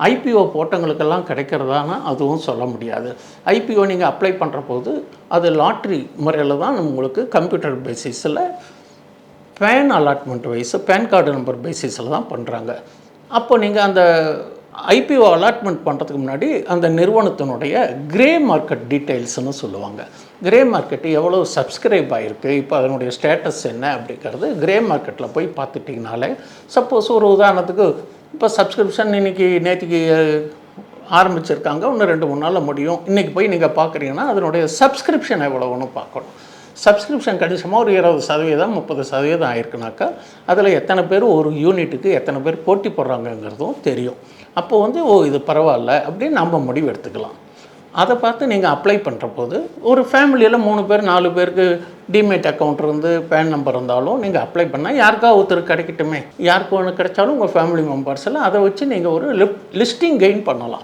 IPO போட்டவங்களுக்கெல்லாம் கிடைக்கிறதானா அதுவும் சொல்ல முடியாது. ஐபிஓ நீங்கள் அப்ளை பண்ணுற போது அது லாட்ரி முறையில் தான் உங்களுக்கு கம்ப்யூட்டர் பேசிஸில் PAN allotment wise PAN card number பேசிஸில் தான் பண்ணுறாங்க. அப்போ நீங்கள் அந்த ஐபிஓ அலாட்மெண்ட் பண்ணுறதுக்கு முன்னாடி அந்த நிறுவனத்தினுடைய கிரே மார்க்கெட் டீட்டெயில்ஸ்னு சொல்லுவாங்க. கிரே மார்க்கெட்டு எவ்வளோ சப்ஸ்கிரைப் ஆகிருக்கு, இப்போ அதனுடைய ஸ்டேட்டஸ் என்ன அப்படிங்கிறது கிரே மார்க்கெட்டில் போய் பார்த்துட்டிங்கனாலே, சப்போஸ் ஒரு உதாரணத்துக்கு இப்போ சப்ஸ்கிரிப்ஷன் நேற்றுக்கு ஆரம்பிச்சிருக்காங்க, இன்னும் 2-3 நாளில் முடியும். இன்றைக்கி போய் நீங்கள் பார்க்குறீங்கன்னா அதனுடைய சப்ஸ்கிரிப்ஷன் எவ்வளோன்னு பார்க்கணும். சப்ஸ்கிரிப்ஷன் கணிசமாக ஒரு 20% 30% ஆயிருக்குனாக்கா அதில் எத்தனை பேர் ஒரு யூனிட்டுக்கு எத்தனை பேர் போட்டி போடுறாங்கங்கிறதும் தெரியும். அப்போது இது பரவாயில்ல அப்படின்னு நம்ம முடிவு எடுத்துக்கலாம். அதை பார்த்து நீங்கள் அப்ளை பண்ணுற போது ஒரு ஃபேமிலியில் 3 பேர் 4 பேருக்கு டிமேட் அக்கௌண்ட் இருந்து பேன் நம்பர் இருந்தாலும் நீங்கள் அப்ளை பண்ணால் யாருக்கா ஒருத்தர் கிடைக்கட்டுமே. யாருக்கு ஒன்று கிடைச்சாலும் உங்கள் ஃபேமிலி மெம்பர்ஸில் அதை வச்சு நீங்கள் ஒரு லிஸ்டிங் கெயின் பண்ணலாம்.